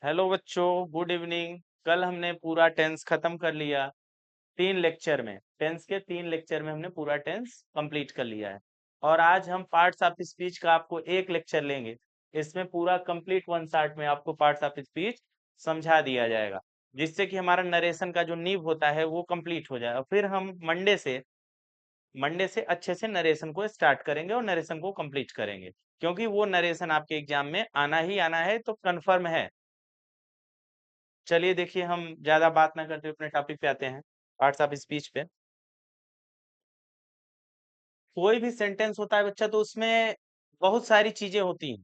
Hello बच्चों, good evening. कल हमने पूरा टेंस खत्म कर लिया। 3 लेक्चर में टेंस के 3 लेक्चर में हमने पूरा टेंस कंप्लीट कर लिया है। और आज हम पार्ट्स ऑफ स्पीच का आपको एक लेक्चर लेंगे। इसमें पूरा कंप्लीट 1 शॉट में आपको पार्ट्स ऑफ स्पीच समझा दिया जाएगा, जिससे कि हमारा नरेशन का जो नींव होता है वो कंप्लीट हो जाए। और फिर हम मंडे से अच्छे से नरेशन को स्टार्ट करेंगे और नरेशन को कंप्लीट करेंगे, क्योंकि वो नरेशन आपके एग्जाम में आना ही आना है, तो कन्फर्म है। चलिए देखिए, हम ज्यादा बात ना करते हुए अपने टॉपिक पे आते हैं, पार्ट्स ऑफ स्पीच पे। कोई भी सेंटेंस होता है बच्चा, तो उसमें बहुत सारी चीजें होती हैं।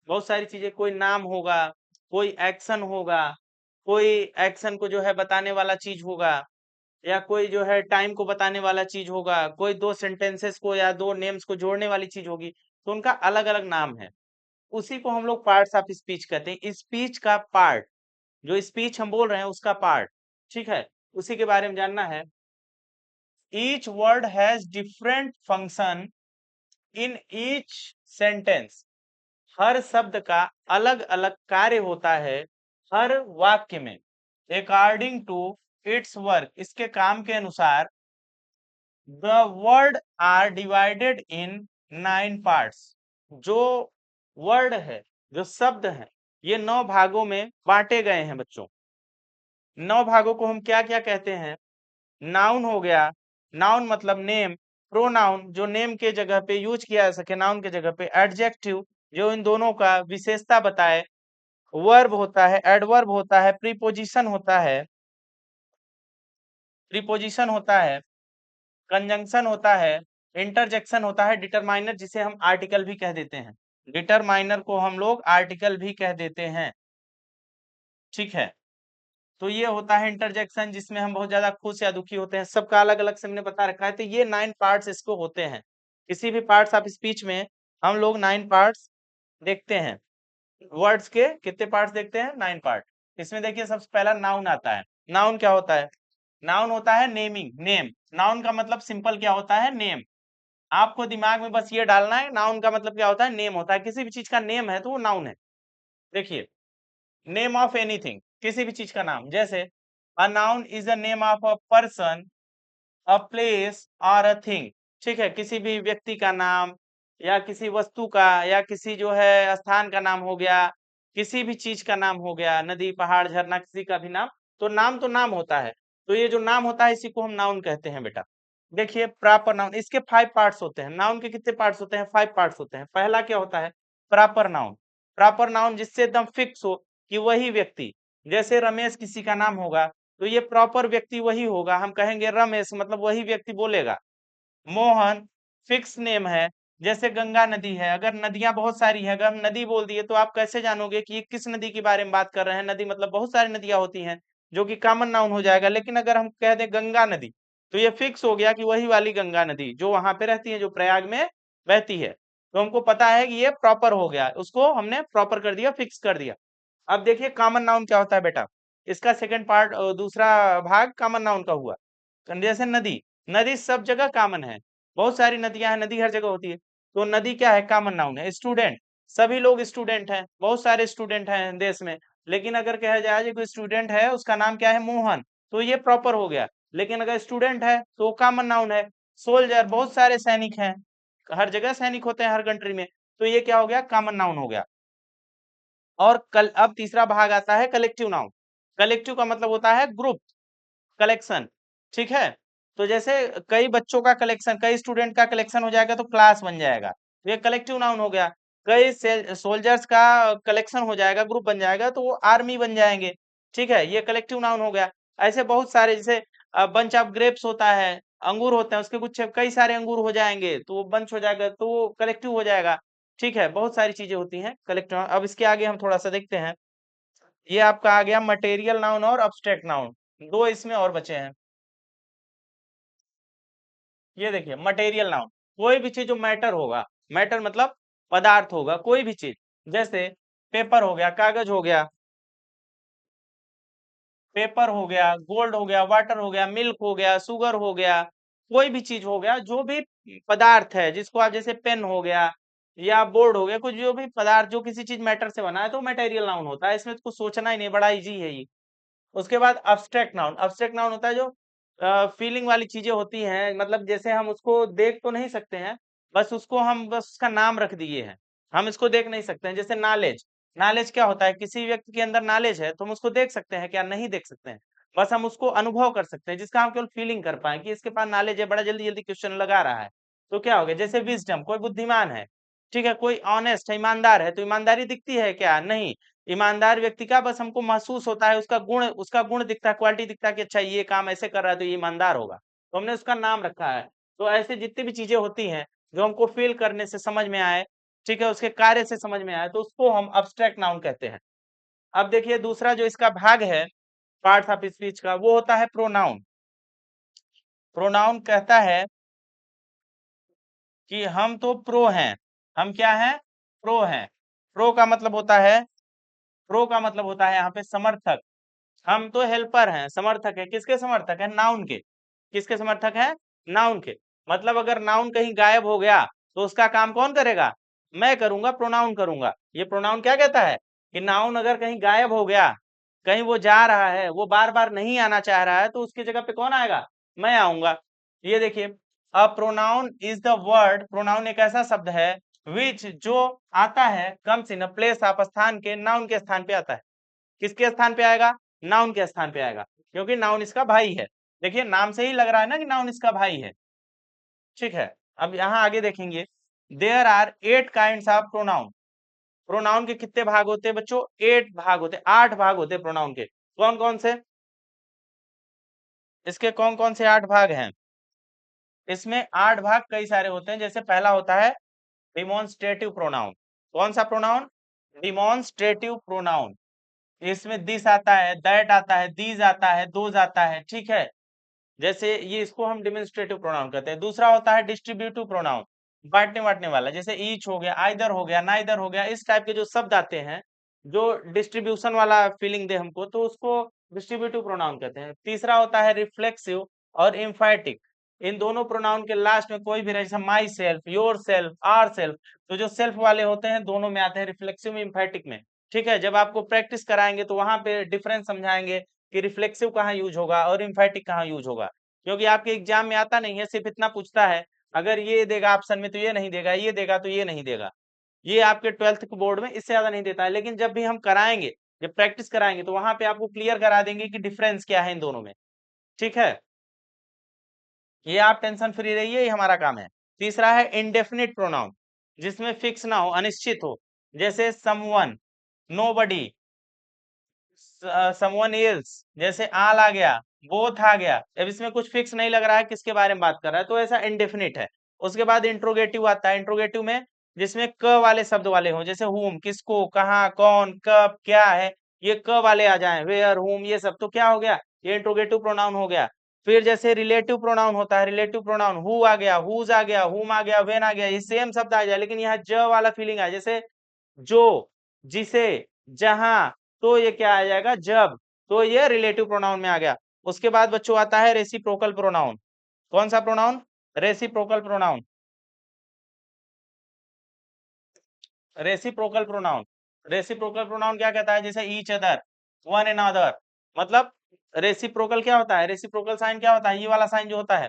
बहुत सारी चीजें, कोई नाम होगा, कोई एक्शन होगा, कोई एक्शन को जो है बताने वाला चीज होगा, या कोई जो है टाइम को बताने वाला चीज होगा, कोई दो सेंटेंसेस को या दो नेम्स को जोड़ने वाली चीज होगी। तो उनका अलग अलग नाम है। उसी को हम लोग पार्ट्स ऑफ स्पीच कहते हैं। स्पीच का पार्ट, जो स्पीच हम बोल रहे हैं उसका पार्ट, ठीक है, उसी के बारे में जानना है। Each word has different function in each sentence। हर शब्द का अलग अलग कार्य होता है हर वाक्य में। According to its work, इसके काम के अनुसार the word are divided in 9 parts। जो वर्ड है, जो शब्द है, ये 9 भागों में बांटे गए हैं बच्चों। 9 भागों को हम क्या क्या कहते हैं? नाउन हो गया, नाउन मतलब नेम। प्रोनाउन, जो नेम के जगह पे यूज किया जा सके नाउन के जगह पे। एडजेक्टिव, जो इन दोनों का विशेषता बताए। वर्ब होता है, एडवर्ब होता है, प्रीपोजिशन होता है, कंजंक्शन होता है, इंटरजेक्शन होता है, डिटरमाइनर जिसे हम आर्टिकल भी कह देते हैं। डिटरमाइनर को हम लोग आर्टिकल भी कह देते हैं, ठीक है। तो ये होता है इंटरजेक्शन, जिसमें हम बहुत ज्यादा खुश या दुखी होते हैं। सबका अलग अलग से हमने बता रखा है। तो ये 9 पार्ट्स इसको होते हैं। किसी भी पार्ट्स ऑफ स्पीच में हम लोग 9 पार्ट्स देखते हैं। वर्ड्स के कितने पार्ट्स देखते हैं? 9 पार्ट। इसमें देखिए, सबसे पहला नाउन आता है। नाउन क्या होता है? नाउन होता है नेमिंग, नेम। नाउन का मतलब सिंपल क्या होता है? नेम। आपको दिमाग में बस ये डालना है, नाउन का मतलब क्या होता है? नेम होता है। किसी भी चीज का नेम है तो वो नाउन है। देखिए, नेम ऑफ एनीथिंग, किसी भी चीज का नाम। जैसे a noun is a name of a person, a place और अ थिंग। ठीक है, किसी भी व्यक्ति का नाम, या किसी वस्तु का, या किसी जो है स्थान का नाम हो गया, किसी भी चीज का नाम हो गया, नदी पहाड़ झरना, किसी का भी नाम। तो नाम होता है। तो ये जो नाम होता है इसी को हम नाउन कहते हैं बेटा। देखिए, प्रॉपर नाउन, इसके 5 पार्ट्स होते हैं। नाउन के कितने पार्ट्स होते हैं? 5 पार्ट्स होते हैं। पहला क्या होता है? Proper noun. प्रॉपर नाउन जिससे एकदम फिक्स हो कि वही व्यक्ति, जैसे रमेश किसी का नाम होगा, तो ये प्रॉपर व्यक्ति वही होगा। हम कहेंगे रमेश, मतलब वही व्यक्ति बोलेगा। मोहन फिक्स नेम है। जैसे गंगा नदी है, अगर नदियां बहुत सारी है, अगर हम नदी बोल दिए तो आप कैसे जानोगे कि ये किस नदी के बारे में बात कर रहे हैं? नदी मतलब बहुत सारी नदियां होती हैं, जो कि कॉमन नाउन हो जाएगा। लेकिन अगर हम कह दें गंगा नदी, तो ये फिक्स हो गया कि वही वाली गंगा नदी जो वहां पे रहती है, जो प्रयाग में बहती है। तो हमको पता है कि ये प्रॉपर हो गया, उसको हमने प्रॉपर कर दिया, फिक्स कर दिया। अब देखिए, कॉमन नाउन क्या होता है बेटा। इसका सेकंड पार्ट, दूसरा भाग कॉमन नाउन का हुआ। जैसे नदी, नदी सब जगह कॉमन है। बहुत सारी नदियां हैं, नदी हर जगह होती है। तो नदी क्या है? कॉमन नाउन है। स्टूडेंट, सभी लोग स्टूडेंट हैं, बहुत सारे स्टूडेंट हैं देश में। लेकिन अगर कहा जाए कि कोई स्टूडेंट है, उसका नाम क्या है? मोहन, तो ये प्रॉपर हो गया। लेकिन अगर स्टूडेंट है तो कॉमन नाउन है। सोल्जर, बहुत सारे सैनिक हैं, हर जगह सैनिक होते हैं हर कंट्री में, तो ये क्या हो गया? कॉमन नाउन हो गया। और कल अब तीसरा भाग आता है कलेक्टिव नाउन। कलेक्टिव का मतलब होता है ग्रुप, कलेक्शन, ठीक है। तो जैसे कई बच्चों का कलेक्शन, कई स्टूडेंट का कलेक्शन हो जाएगा तो क्लास बन जाएगा, तो ये कलेक्टिव नाउन हो गया। कई सोल्जर्स का कलेक्शन हो जाएगा, ग्रुप बन जाएगा, तो वो आर्मी बन जाएंगे, ठीक है, ये कलेक्टिव नाउन हो गया। ऐसे बहुत सारे, जैसे बंच ऑफ ग्रेप्स होता है, अंगूर होते हैं, उसके कुछ कई सारे अंगूर हो जाएंगे तो वो बंच हो जाएगा, तो वो कलेक्टिव हो जाएगा, ठीक है। बहुत सारी चीजें होती हैं कलेक्टिव। अब इसके आगे हम थोड़ा सा देखते हैं। ये आपका आ गया मटेरियल नाउन और अब्स्ट्रैक्ट नाउन, दो इसमें और बचे हैं। ये देखिए, मटेरियल नाउन, कोई भी चीज जो मैटर होगा, मैटर मतलब पदार्थ होगा, कोई भी चीज। जैसे पेपर हो गया, कागज हो गया, पेपर हो गया, गोल्ड हो गया, वाटर हो गया, मिल्क हो गया, शुगर हो गया, कोई भी चीज हो गया, जो भी पदार्थ है, जिसको आप, जैसे पेन हो गया, या बोर्ड हो गया, कुछ जो भी पदार्थ जो किसी चीज मैटर से बना है तो मटेरियल नाउन होता है। इसमें तो कुछ सोचना ही नहीं, बड़ा इजी है ये। उसके बाद अब्स्ट्रैक्ट नाउन, अब्स्ट्रैक्ट नाउन होता है जो फीलिंग वाली चीजें होती हैं, मतलब जैसे हम उसको देख तो नहीं सकते हैं, बस उसको हम बस उसका नाम रख दिए हैं, हम इसको देख नहीं सकते हैं। जैसे नॉलेज, नॉलेज क्या होता है, किसी व्यक्ति के अंदर नॉलेज है तो हम उसको देख सकते हैं क्या, नहीं देख सकते हैं, बस हम उसको अनुभव कर सकते हैं, जिसका हम केवल फीलिंग कर पाए कि इसके पास नॉलेज है, बड़ा जल्दी जल्दी क्वेश्चन लगा रहा है। तो क्या हो गया, जैसे विजडम, कोई बुद्धिमान है, ठीक है, कोई ऑनेस्ट है, ईमानदार है, तो ईमानदारी दिखती है क्या, नहीं। ईमानदार व्यक्ति का बस हमको महसूस होता है, उसका गुण दिखता है, क्वालिटी दिखता है कि अच्छा ये काम ऐसे कर रहा है तो ये ईमानदार होगा, तो हमने उसका नाम रखा है। तो ऐसे जितनी भी चीजें होती हैं जो हमको फील करने से समझ में आए, ठीक है, उसके कार्य से समझ में आए, तो उसको हम अब्स्ट्रैक्ट नाउन कहते हैं। अब देखिए दूसरा जो इसका भाग है पार्ट्स ऑफ स्पीच का, वो होता है प्रोनाउन। प्रोनाउन कहता है कि हम तो प्रो हैं, हम क्या हैं, प्रो हैं। प्रो का मतलब होता है, प्रो का मतलब होता है यहाँ पे समर्थक। हम तो हेल्पर हैं, समर्थक है, किसके समर्थक है, नाउन के। किसके समर्थक है, नाउन के। मतलब अगर नाउन कहीं गायब हो गया तो उसका काम कौन करेगा, मैं करूंगा, प्रोनाउन करूंगा। ये प्रोनाउन क्या कहता है कि नाउन अगर कहीं गायब हो गया, कहीं वो जा रहा है, वो बार बार नहीं आना चाह रहा है, तो उसकी जगह पे कौन आएगा, मैं आऊंगा। ये देखिए, a pronoun is the word, pronoun एक ऐसा शब्द है विच जो आता है comes in a place of, स्थान के, नाउन के स्थान पे आता है। किसके स्थान पे आएगा, नाउन के स्थान पे आएगा, क्योंकि नाउन इसका भाई है। देखिए नाम से ही लग रहा है ना कि नाउन इसका भाई है, ठीक है। अब यहाँ आगे देखेंगे, there are 8 kinds of pronoun. Pronoun के कितने भाग होते हैं बच्चों, 8 भाग होते हैं, 8 भाग होते हैं प्रोनाउन के। कौन कौन से, इसके कौन कौन से 8 भाग हैं, इसमें 8 भाग कई सारे होते हैं। जैसे पहला होता है डिमॉन्स्ट्रेटिव प्रोनाउन। कौन सा प्रोनाउन, डिमॉन्स्ट्रेटिव प्रोनाउन। इसमें दिस आता है, दैट आता है, दीज आता है, दोज आता है, ठीक है। जैसे ये इसको हम डिमॉन्स्ट्रेटिव प्रोनाउन कहते हैं। दूसरा होता है डिस्ट्रीब्यूटिव प्रोनाउन, बांटने बांटने वाला, जैसे ईच हो गया, आइदर हो गया, नाइदर हो गया, इस टाइप के जो शब्द आते हैं जो डिस्ट्रीब्यूशन वाला फीलिंग दे हमको, तो उसको डिस्ट्रीब्यूटिव प्रोनाउन कहते हैं। तीसरा होता है रिफ्लेक्सिव और एम्फैटिक। इन दोनों प्रोनाउन के लास्ट में कोई भी रहे, जैसे myself, yourself, our self, तो जो सेल्फ वाले होते हैं दोनों में आते हैं, रिफ्लेक्सिव में, एम्फैटिक में, ठीक है। जब आपको प्रैक्टिस कराएंगे तो वहां पे डिफरेंस समझाएंगे कि रिफ्लेक्सिव कहाँ यूज होगा और एम्फैटिक कहाँ यूज होगा, क्योंकि आपके एग्जाम में आता नहीं है, सिर्फ इतना पूछता है, अगर ये देगा ऑप्शन में तो ये नहीं देगा, ये देगा तो ये नहीं देगा। ये आपके 12th के बोर्ड में इससे ज्यादा नहीं देता है, लेकिन जब भी हम कराएंगे, जब प्रैक्टिस कराएंगे तो वहां पे आपको क्लियर करा देंगे कि डिफरेंस क्या है इन दोनों में, ठीक है। ये आप टेंशन फ्री रहिए, ये हमारा काम है। तीसरा है इंडेफिनिट प्रोनाउन, जिसमें फिक्स ना हो, अनिश्चित हो, जैसे समवन, नोबडी, समवन एल्स, जैसे आल आ गया, बोथ आ गया। अब इसमें कुछ फिक्स नहीं लग रहा है किसके बारे में बात कर रहा है, तो ऐसा इंडेफिनिट है। उसके बाद इंट्रोगेटिव आता है, इंट्रोगेटिव में जिसमें क वाले शब्द वाले हो, जैसे हुम, किसको, कहाँ, कौन, कब, क्या है, ये क वाले आ जाए, वेयर, हुम, ये सब, तो क्या हो गया, ये इंट्रोगेटिव प्रोनाउन हो गया। फिर जैसे रिलेटिव प्रोनाउन होता है, रिलेटिव प्रोनाउन हु आ गया, हुज आ गया, हुम आ गया, वेन आ गया, ये सेम शब्द आ जाए, लेकिन यहाँ ज वाला फीलिंग आ, जैसे जो, जिसे, जहां, तो ये क्या आ जाएगा, जब, तो ये रिलेटिव प्रोनाउन में आ गया। उसके बाद बच्चों आता है रेसिप्रोकल प्रोनाउन। कौन सा pronoun, reciprocal pronoun. Reciprocal pronoun, reciprocal pronoun क्या कहता है, जैसे each other, one and other, मतलब रेसिप्रोकल क्या होता है, रेसिप्रोकल साइन क्या होता है, ये वाला साइन जो होता है,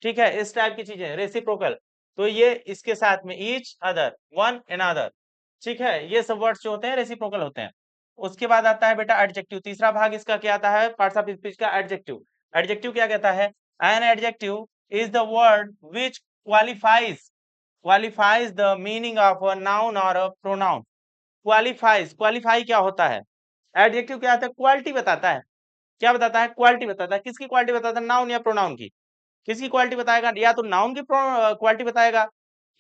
ठीक है, इस टाइप की चीजें रेसिप्रोकल। तो ये इसके साथ में each other, one and other, ठीक है, ये सब वर्ड्स जो होते हैं रेसिप्रोकल होते हैं। उसके बाद आता है बेटा एडजेक्टिव। तीसरा भाग इसका क्या आता है, पार्ट्स ऑफ स्पीच का, एडजेक्टिव। एडजेक्टिव क्या कहता है, an adjective is the word which qualifies the meaning of a noun और अ प्रोनाउन। क्वालिफाइज, क्वालिफाई क्या होता है, एडजेक्टिव क्या होता है, क्वालिटी बताता है। क्या बताता है, क्वालिटी बताता है। किसकी क्वालिटी बताता है, नाउन या प्रोनाउन की। किसकी क्वालिटी बताएगा, या तो नाउन की क्वालिटी बताएगा,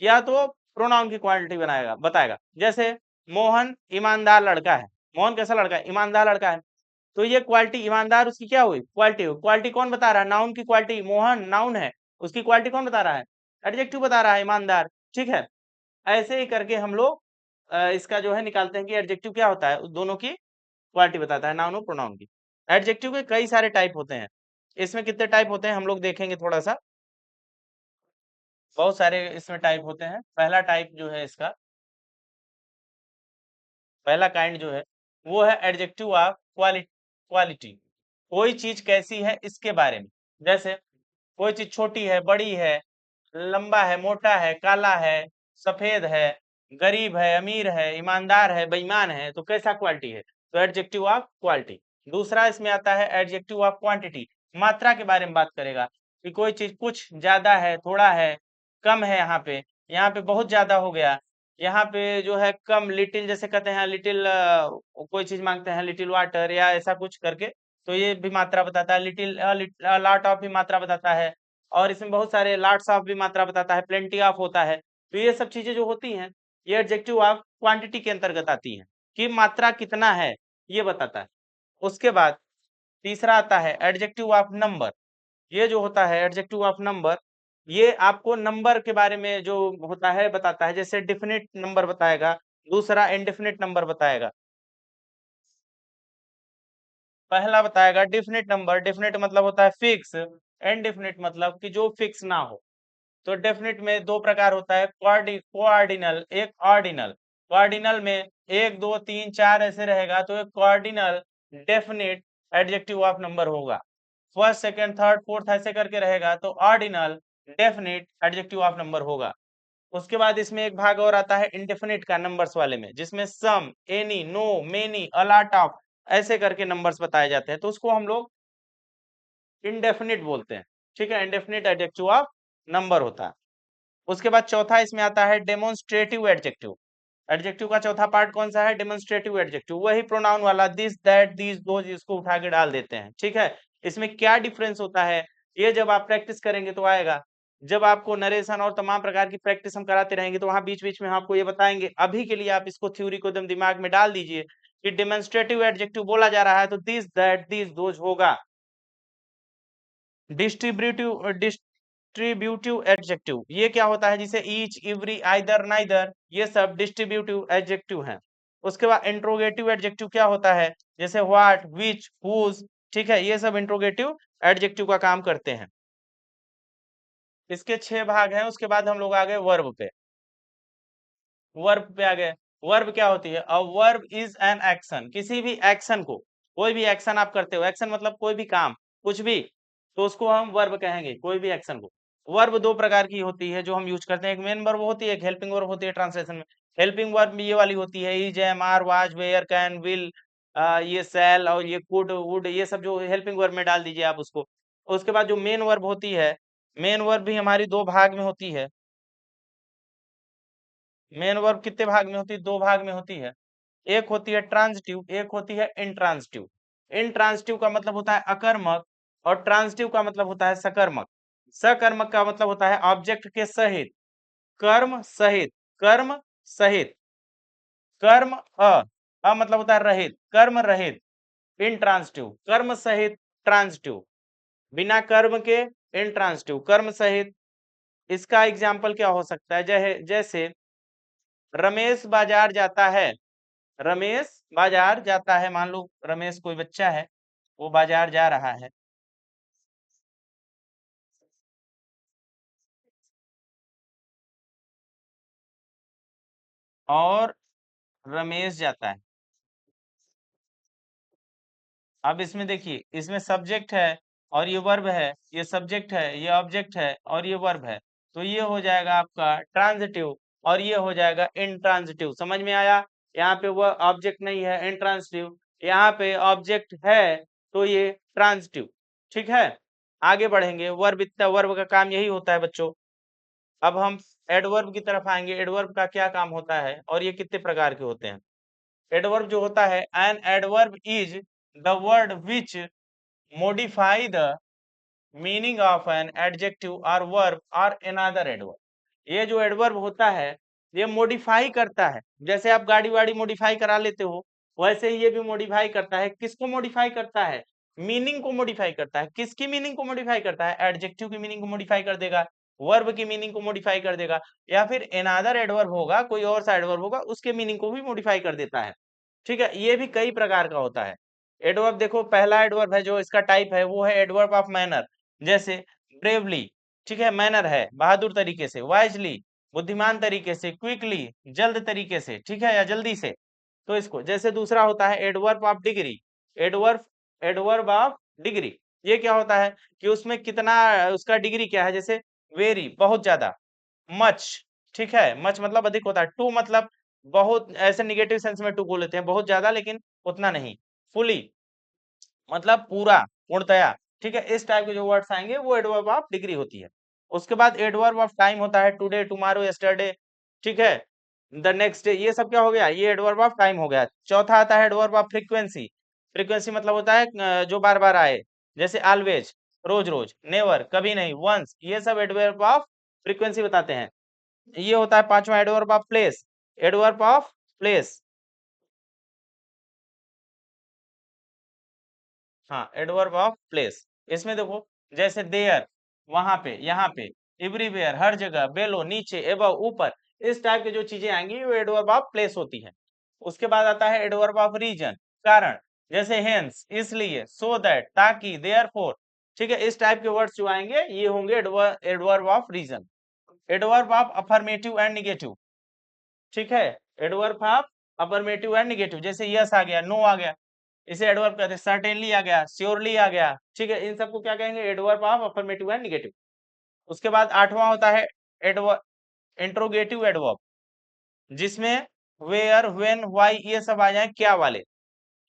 या तो प्रोनाउन की क्वालिटी बनाएगा, बताएगा। जैसे मोहन ईमानदार लड़का है, मोहन कैसा लड़का है, ईमानदार लड़का है, तो ये क्वालिटी ईमानदार उसकी क्या हुई, क्वालिटी हुई। क्वालिटी कौन बता रहा है, नाउन की क्वालिटी, मोहन नाउन है, उसकी क्वालिटी कौन बता रहा है, एडजेक्टिव बता रहा है, ईमानदार, ठीक है। ऐसे ही करके हम लोग इसका जो है निकालते हैं कि एडजेक्टिव क्या होता है, उस दोनों की क्वालिटी बताता है, नाउन और प्रोनाउन की। एडजेक्टिव के कई सारे टाइप होते हैं। इसमें कितने टाइप होते हैं हम लोग देखेंगे थोड़ा सा, बहुत सारे इसमें टाइप होते हैं। पहला टाइप जो है इसका पहला काइंड जो है वो है एडजेक्टिव ऑफ क्वालिटी, कोई चीज कैसी है इसके बारे में। जैसे कोई चीज छोटी है, बड़ी है, लंबा है, मोटा है, काला है, सफेद है, गरीब है, अमीर है, ईमानदार है, बेईमान है, तो कैसा क्वालिटी है, तो एडजेक्टिव ऑफ क्वालिटी। दूसरा इसमें आता है एडजेक्टिव ऑफ क्वांटिटी, मात्रा के बारे में बात करेगा कि कोई चीज कुछ ज्यादा है, थोड़ा है, कम है, यहाँ पे बहुत ज्यादा हो गया, यहाँ पे जो है कम, लिटिल जैसे कहते हैं लिटिल, कोई चीज मांगते हैं लिटिल वाटर या ऐसा कुछ करके, तो ये भी मात्रा बताता है। लिटिल लॉट ऑफ भी मात्रा बताता है, और इसमें बहुत सारे लॉट्स ऑफ भी मात्रा बताता है, प्लेंटी ऑफ होता है। तो ये सब चीजें जो होती हैं ये एडजेक्टिव ऑफ क्वांटिटी के अंतर्गत आती हैं कि मात्रा कितना है, ये बताता है। उसके बाद तीसरा आता है एडजेक्टिव ऑफ नंबर। ये जो होता है एडजेक्टिव ऑफ नंबर, ये आपको नंबर के बारे में जो होता है बताता है। जैसे डिफिनिट नंबर बताएगा, दूसरा इंडेफिनिट नंबर बताएगा। पहला बताएगा डिफिनिट नंबर, डिफिनिट मतलब होता है फिक्स, इनडेफिनिट मतलब कि जो फिक्स ना हो। तो डेफिनिट में दो प्रकार होता है, कोऑर्डिनल, एक ऑर्डिनल। कोऑर्डिनल में एक दो तीन चार ऐसे रहेगा, तो एक कोऑर्डिनल डेफिनिट एडजेक्टिव ऑफ नंबर होगा। फर्स्ट सेकंड थर्ड फोर्थ ऐसे करके रहेगा, तो ordinal definite adjective of number होगा। उसके बाद इसमें एक भाग और आता है इंडेफिनिट का, नंबर्स वाले में, जिसमें some, any, no, many, a lot of ऐसे करके नंबर्स बताए जाते हैं, तो उसको हम लोग इंडेफिनिट बोलते हैं। ठीक है, इंडेफिनिट एडजेक्टिव ऑफ नंबर होता है। उसके बाद चौथा इसमें आता है डेमोन्स्ट्रेटिव एडजेक्टिव। एडजेक्टिव का चौथा पार्ट कौन सा है, डेमोन्स्ट्रेटिव एडजेक्टिव, वही प्रोनाउन वाला दिस दैट दीज दोज, इसको उठा के डाल देते हैं। ठीक है, इसमें क्या डिफरेंस होता है, ये जब आप प्रैक्टिस करेंगे तो आएगा। जब आपको नरेशन और तमाम प्रकार की प्रैक्टिस हम कराते रहेंगे तो वहां बीच बीच में हम आपको ये बताएंगे। अभी के लिए आप इसको थ्योरी को एकदम दिमाग में डाल दीजिए कि डेमोन्स्ट्रेटिव एडजेक्टिव बोला जा रहा है तो दिस दैट दीज दोज होगा। डिस्ट्रीब्यूटिव एडजेक्टिव ये क्या होता है, जिसे ईच, एवरी, आइदर, नाइदर, ये सब डिस्ट्रीब्यूटिव एडजेक्टिव हैं। उसके बाद इंट्रोगेटिव एडजेक्टिव क्या होता है, जैसे व्हाट, विच, हुज, ठीक है, ये सब इंट्रोगेटिव एडजेक्टिव का काम करते हैं। इसके 6 भाग हैं। उसके बाद हम लोग आ गए वर्ब पे। वर्ब पे आ गए। वर्ब क्या होती है, a verb is an action, किसी भी एक्शन को, कोई भी एक्शन आप करते हो, एक्शन मतलब कोई भी काम, कुछ भी, तो उसको हम वर्ब कहेंगे, कोई भी एक्शन को। वर्ब दो प्रकार की होती है जो हम यूज करते हैं, एक मेन वर्ब होती है, एक हेल्पिंग वर्ब होती है ट्रांसलेशन में। हेल्पिंग वर्ब ये वाली होती है, is, am, are, was, were, can, will, ये सेल और ये कुड, वुड, ये सब जो हेल्पिंग वर्ब में डाल दीजिए आप उसको। उसके बाद जो मेन वर्ब होती है, मेन वर्ब भी हमारी दो भाग में होती है। मेन वर्ब कितने भाग में होती है, दो भाग में होती है। एक होती है ट्रांजिटिव, एक होती है इंट्रांजिटिव। इंट्रांजिटिव का मतलब होता है अकर्मक, और ट्रांजिटिव का मतलब होता है सकर्मक। सकर्मक का मतलब होता है ऑब्जेक्ट के सहित, कर्म सहित, कर्म सहित, कर्म अ मतलब होता है रहित, कर्म रहित। इंट्रांजिटिव कर्म सहित ट्रांजिटिव, बिना कर्म के इंट्रांजिटिव, कर्म सहित। इसका एग्जाम्पल क्या हो सकता है, जैसे रमेश बाजार जाता है, रमेश बाजार जाता है, मान लो रमेश कोई बच्चा है, वो बाजार जा रहा है, और रमेश जाता है। अब इसमें देखिए, इसमें सब्जेक्ट है और ये वर्ब है, ये सब्जेक्ट है, ये ऑब्जेक्ट है और ये वर्ब है, तो ये हो जाएगा आपका ट्रांजिटिव, और ये हो जाएगा इंट्रांजिटिव। समझ में आया, यहाँ पे वह ऑब्जेक्ट नहीं है इंट्रांजिटिव, यहाँ पे ऑब्जेक्ट है तो ये ट्रांजिटिव। ठीक है, आगे बढ़ेंगे। वर्ब, इतना वर्ब का काम यही होता है बच्चों। अब हम एडवर्ब की तरफ आएंगे, एडवर्ब का क्या काम होता है और ये कितने प्रकार के होते हैं। एडवर्ब जो होता है, an adverb is the word which modify the meaning of an adjective or verb or another adverb। ये जो एडवर्ब होता है ये मॉडिफाई करता है, जैसे आप गाड़ी वाड़ी मॉडिफाई करा लेते हो, वैसे ही ये भी मॉडिफाई करता है। किसको मॉडिफाई करता है, मीनिंग को मॉडिफाई करता है। किसकी मीनिंग को मॉडिफाई करता है, एडजेक्टिव की मीनिंग को मॉडिफाई कर देगा, वर्ब की मीनिंग को मॉडिफाई कर देगा, या फिर अनदर एडवर्ब होगा, कोई और सा एडवर्ब होगा, उसके मीनिंग को भी मॉडिफाई कर देता है। ठीक है, ये भी कई प्रकार का होता है। एडवर्ब देखो, पहला एडवर्ब है जो इसका टाइप है वो है एडवर्ब ऑफ मैनर। जैसे ब्रेवली, ठीक है, मैनर है बहादुर तरीके से, वाइजली बुद्धिमान तरीके से, क्विकली जल्द तरीके से, ठीक है, या जल्दी से। तो इसको जैसे दूसरा होता है adverb of degree. Adverb adverb of degree ये क्या होता है कि उसमें कितना उसका डिग्री क्या है, जैसे वेरी बहुत ज्यादा, मच ठीक है, मच मतलब अधिक होता है, टू मतलब बहुत, ऐसे निगेटिव सेंस में टू बोल लेते हैं, बहुत ज्यादा लेकिन उतना नहीं, फुली मतलब पूरा, पूर्णतया, ठीक है, इस टाइप के जो वर्ड्स आएंगे वो एडवर्ब ऑफ डिग्री होती है। उसके बाद एडवर्ब ऑफ टाइम होता है, टुडे, टुमारो, यस्टरडे, ठीक है, द नेक्स्ट डे, ये सब क्या हो गया, ये एडवर्ब ऑफ टाइम हो गया। चौथा आता है एडवर्ब ऑफ फ्रीक्वेंसी। फ्रीक्वेंसी मतलब होता है जो बार बार आए, जैसे ऑलवेज, रोज रोज, नेवर कभी नहीं, वंस, ये सब एडवर्ब ऑफ फ्रीक्वेंसी बताते हैं। ये होता है पांचवा adverb of place. Adverb of place, हाँ एडवर्ब ऑफ प्लेस, इसमें देखो जैसे देयर, वहां पे, यहाँ पे, एवरीवेयर हर जगह, बेलो नीचे, एबव ऊपर, इस टाइप की जो चीजें आएंगी वो एडवर्ब ऑफ प्लेस होती है। उसके बाद आता है एडवर्ब ऑफ रीजन, कारण, जैसे हेंस इसलिए, सो दैट ताकि, देयरफॉर, ठीक है, इस टाइप के वर्ड्स जो आएंगे ये होंगे adverb of reason. Adverb of affirmative and negative, ठीक है, adverb of affirmative and negative, जैसे यस आ गया, नो आ गया, इसे एडवर्ब कहते हैं, सर्टेनली आ गया, श्योरली आ गया, ठीक है, इन सबको क्या कहेंगे, adverb of affirmative and negative. उसके बाद आठवां होता है एडवर्ब इंट्रोगेटिव एडवर्ब, जिसमें वेयर, व्हेन, व्हाई ये सब आ जाए, क्या वाले,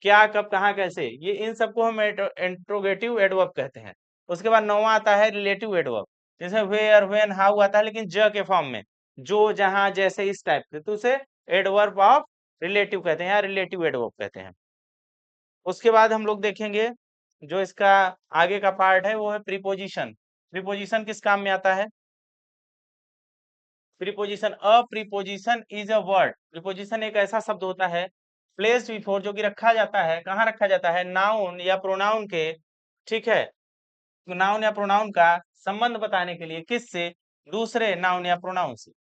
क्या, कब, कहाँ, कैसे, ये इन सबको हम इंट्रोगेटिव एडवर्ब कहते हैं। उसके बाद नौवां आता है रिलेटिव एडवर्ब, जैसे वेयर, व्हेन, हाउ आता है लेकिन ज के फॉर्म में, जो, जहां, जैसे, इस टाइप के, तो उसे एडवर्ब ऑफ रिलेटिव कहते हैं या रिलेटिव एडवर्ब कहते हैं। उसके बाद हम लोग देखेंगे जो इसका आगे का पार्ट है वो है प्रीपोजिशन। प्रीपोजिशन किस काम में आता है, preposition, a preposition is a word, preposition एक ऐसा शब्द होता है, प्लेस बिफोर, जो कि रखा जाता है, कहाँ रखा जाता है, नाउन या प्रोनाउन के, ठीक है, नाउन या प्रोनाउन का संबंध बताने के लिए, किससे, दूसरे नाउन या प्रोनाउन से।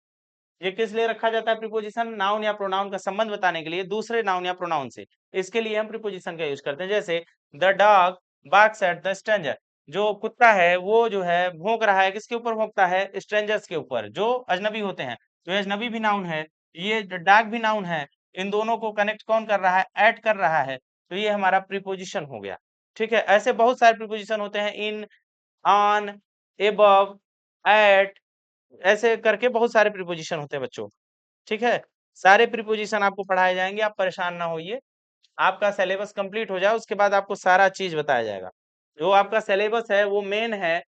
ये किस लिए रखा जाता है प्रीपोजिशन, नाउन या प्रोनाउन का संबंध बताने के लिए दूसरे नाउन या प्रोनाउन से, इसके लिए हम प्रीपोजिशन का यूज करते हैं। जैसे the dog barks at the stranger, जो कुत्ता है वो जो है भौंक रहा है, किसके ऊपर भौंकता है, स्ट्रेंजर्स के ऊपर, जो अजनबी होते हैं। तो ये अजनबी भी नाउन है, ये डॉग भी नाउन है, इन दोनों को कनेक्ट कौन कर रहा है, ऐड कर रहा है, तो ये हमारा प्रीपोजिशन हो गया। ठीक है, ऐसे बहुत सारे प्रीपोजिशन होते हैं, इन, ऑन, एबव, एट, ऐसे करके बहुत सारे प्रीपोजिशन होते हैं बच्चों। ठीक है, सारे प्रीपोजिशन आपको पढ़ाए जाएंगे, आप परेशान ना होइए, आपका सिलेबस कंप्लीट हो जाए उसके बाद आपको सारा चीज बताया जाएगा। जो आपका सिलेबस है वो मेन है,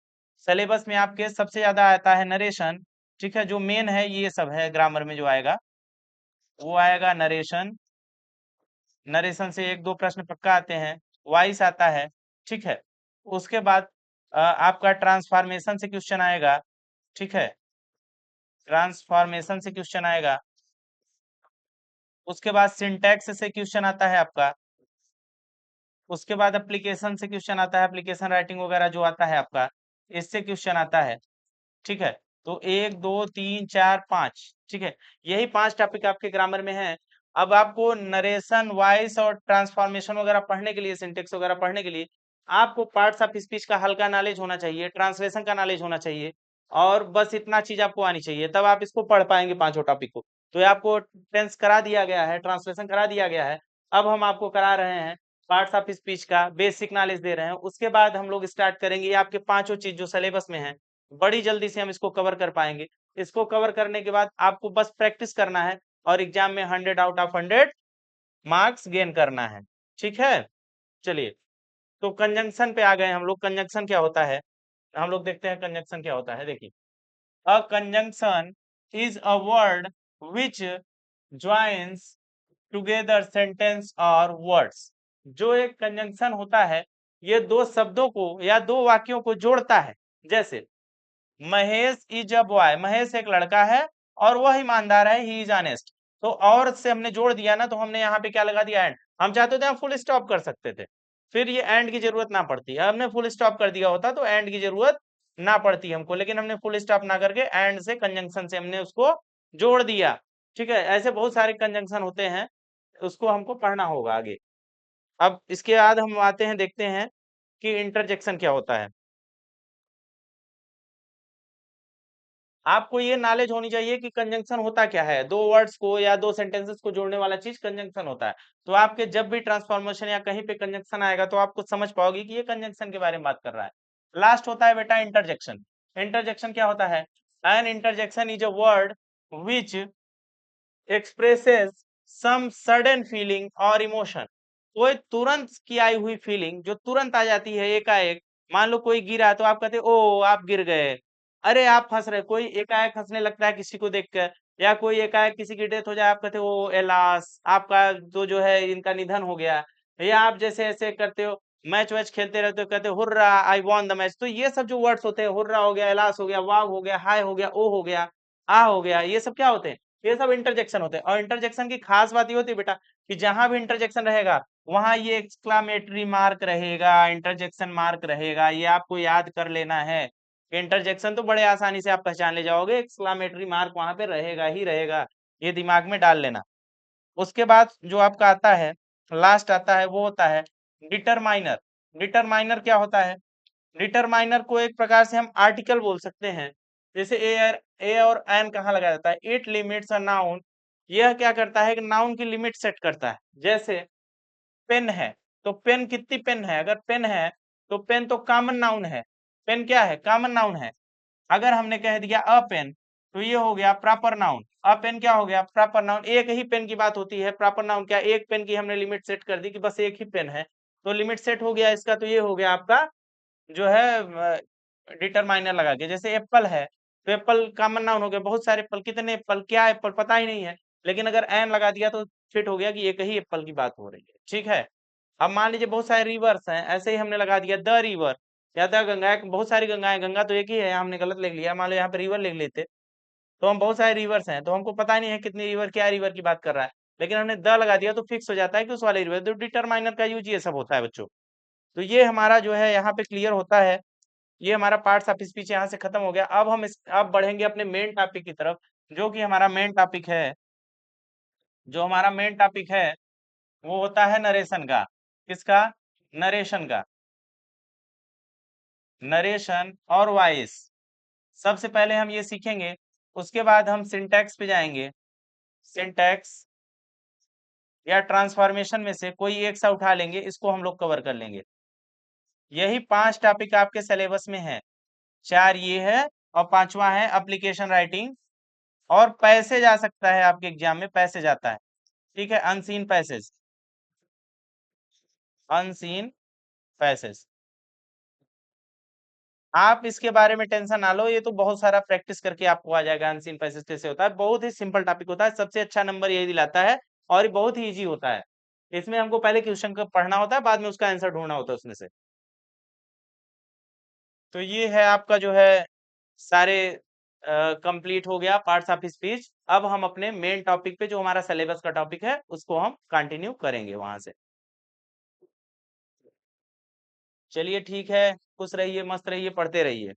सिलेबस में आपके सबसे ज्यादा आता है नरेशन, ठीक है, जो मेन है ये सब है, ग्रामर में जो आएगा वो आएगा नरेशन, नरेशन से एक दो प्रश्न पक्का आते हैं, वॉइस आता है, ठीक है, उसके बाद आपका ट्रांसफॉर्मेशन से क्वेश्चन आएगा, ठीक है, ट्रांसफॉर्मेशन से क्वेश्चन आएगा, उसके बाद सिंटैक्स से क्वेश्चन आता है आपका, उसके बाद एप्लीकेशन से क्वेश्चन आता है, एप्लीकेशन राइटिंग वगैरह जो आता है आपका, इससे क्वेश्चन आता है, ठीक है। तो एक, दो, तीन, चार, पांच, ठीक है, यही पांच टॉपिक आपके ग्रामर में है। अब आपको नरेशन, वॉइस और ट्रांसफॉर्मेशन वगैरह पढ़ने के लिए, सिंटेक्स वगैरह पढ़ने के लिए आपको पार्ट्स ऑफ स्पीच का हल्का नॉलेज होना चाहिए, ट्रांसलेशन का नॉलेज होना चाहिए, और बस इतना चीज आपको आनी चाहिए, तब आप इसको पढ़ पाएंगे पांचों टॉपिक को। तो ये आपको टेंस करा दिया गया है, ट्रांसलेशन करा दिया गया है, अब हम आपको करा रहे हैं पार्ट्स ऑफ स्पीच का बेसिक नॉलेज दे रहे हैं। उसके बाद हम लोग स्टार्ट करेंगे ये आपके पांचों चीज जो सिलेबस में है, बड़ी जल्दी से हम इसको कवर कर पाएंगे। इसको कवर करने के बाद आपको बस प्रैक्टिस करना है और एग्जाम में 100 आउट ऑफ 100 मार्क्स गेन करना है, ठीक है। चलिए, तो कंजंक्शन पे आ गए हम लोग, कंजंक्शन क्या होता है हम लोग देखते हैं, कंजंक्शन क्या होता है, देखिए, a conjunction is a word which joins together sentence और वर्ड्स। जो एक कंजंक्शन होता है ये दो शब्दों को या दो वाक्यों को जोड़ता है। जैसे Mahesh is a boy, Mahesh एक लड़का है और वह ईमानदार है, ही इज ऑनेस्ट। तो और से हमने जोड़ दिया ना, तो हमने यहाँ पे क्या लगा दिया, एंड। हम चाहते थे हम फुल स्टॉप कर सकते थे, फिर ये एंड की जरूरत ना पड़ती, हमने फुल स्टॉप कर दिया होता तो एंड की जरूरत ना पड़ती हमको, लेकिन हमने फुल स्टॉप ना करके एंड से, कंजंक्शन से हमने उसको जोड़ दिया। ठीक है, ऐसे बहुत सारे कंजंक्शन होते हैं, उसको हमको पढ़ना होगा आगे। अब इसके बाद हम आते हैं, देखते हैं कि इंटरजेक्शन क्या होता है। आपको ये नॉलेज होनी चाहिए कि कंजंक्शन होता क्या है, दो वर्ड्स को या दो सेंटेंसेस को जोड़ने वाला चीज कंजंक्शन होता है। तो आपके जब भी ट्रांसफॉर्मेशन या कहीं पे कंजंक्शन आएगा तो आपको समझ पाओगे कि ये कंजंक्शन के बारे में बात कर रहा है। लास्ट होता है बेटा इंटरजेक्शन। इंटरजेक्शन क्या होता है? An interjection is a word which expresses some sudden feeling और इमोशन। कोई तुरंत की आई हुई फीलिंग जो तुरंत आ जाती है एकाएक। मान लो कोई गिरा तो आप कहते हो ओ आप गिर गए, अरे आप हंस रहे। कोई एकाएक हंसने लगता है किसी को देखकर, या कोई एकाएक किसी की डेथ हो जाए आप कहते हो ओ एलास आपका तो जो है इनका निधन हो गया। या आप जैसे ऐसे करते हो, मैच वैच खेलते रहते हो कहते हो hurrah I won the match. तो ये सब जो वर्ड्स होते हैं, हुर्रा हो गया, एलास हो गया, वाव हो गया, हाय हो गया, ओ हो गया, आ हो गया, ये सब क्या होते हैं? ये सब इंटरजेक्शन होते हैं। और इंटरजेक्शन की खास बात ये होती है बेटा कि जहां भी इंटरजेक्शन रहेगा वहां ये एक्सक्लामेटरी मार्क रहेगा, इंटरजेक्शन मार्क रहेगा। ये आपको याद कर लेना है। इंटरजेक्शन तो बड़े आसानी से आप पहचान ले जाओगे, एक्सक्लामेटरी मार्क वहां पे रहेगा ही रहेगा। ये दिमाग में डाल लेना। उसके बाद जो आपका आता है, लास्ट आता है, वो होता है डिटरमाइनर। डिटरमाइनर क्या होता है? डिटरमाइनर को एक प्रकार से हम आर्टिकल बोल सकते हैं। जैसे ए और एन कहाँ लगाया जाता है? It limits a noun. यह क्या करता है कि नाउन की लिमिट सेट करता है। जैसे पेन है, तो पेन कितनी पेन है? अगर पेन है तो पेन तो कॉमन नाउन है। पेन क्या है? कॉमन नाउन है। अगर हमने कह दिया अ पेन तो ये हो गया प्रॉपर नाउन। अ पेन क्या हो गया? Proper noun. एक ही पेन की बात होती है। प्रॉपर नाउन क्या? एक पेन की हमने लिमिट सेट कर दी कि बस एक ही पेन है, तो लिमिट सेट हो गया इसका। तो ये हो गया आपका जो है डिटरमाइनर लगा के। जैसे एप्पल है तो एप्पल कॉमन नाउन हो गया। बहुत सारे एप्पल, कितने एप्पल, क्या एप्पल पता ही नहीं है, लेकिन अगर एन लगा दिया तो फिट हो गया कि एक ही एप्पल की बात हो रही है। ठीक है। अब मान लीजिए बहुत सारे रिवर्स हैं, ऐसे ही हमने लगा दिया द रिवर या द गंगा। बहुत सारी गंगाएं, गंगा तो एक ही है, हमने गलत लिख लिया। मान लो यहाँ पे रिवर लिख लेते तो हम बहुत सारे रिवर्स हैं तो हमको पता नहीं है कितनी रिवर, क्या रिवर की बात कर रहा है, लेकिन हमने द लगा दिया तो फिक्स हो जाता है कि उस वाले रिवर। तो डिटरमाइनर का यूज ये सब होता है बच्चों। तो ये हमारा जो है यहाँ पे क्लियर होता है। ये हमारा पार्ट्स ऑफ स्पीच यहाँ से खत्म हो गया। अब हम अब बढ़ेंगे अपने मेन टॉपिक की तरफ। जो कि हमारा मेन टॉपिक है, जो हमारा मेन टॉपिक है वो होता है नरेशन का। किसका? नरेशन का। नरेशन और वॉइस। सबसे पहले हम ये सीखेंगे, उसके बाद हम सिंटैक्स पे जाएंगे। सिंटैक्स या ट्रांसफॉर्मेशन में से कोई एक सा उठा लेंगे, इसको हम लोग कवर कर लेंगे। यही 5 टॉपिक आपके सिलेबस में है। 4 ये है और 5वां है एप्लीकेशन राइटिंग। और पैसेज आ सकता है आपके एग्जाम में, पैसेज आता है। ठीक है, अनसीन पैसेज। अनसीन पैसेज आप इसके बारे में टेंशन ना लो, ये तो बहुत सारा प्रैक्टिस करके आपको आ जाएगा। अनसीन पैसेज कैसे होता है? बहुत ही सिंपल टॉपिक होता है, सबसे अच्छा नंबर यही दिलाता है और ये बहुत ही इजी होता है। इसमें हमको पहले क्वेश्चन का पढ़ना होता है, बाद में उसका आंसर ढूंढना होता है उसमें से। तो ये है आपका जो है सारे कंप्लीट हो गया पार्ट्स ऑफ स्पीच। अब हम अपने मेन टॉपिक पे, जो हमारा सिलेबस का टॉपिक है, उसको हम कंटिन्यू करेंगे वहां से। चलिए ठीक है, खुश रहिए, मस्त रहिए, पढ़ते रहिए।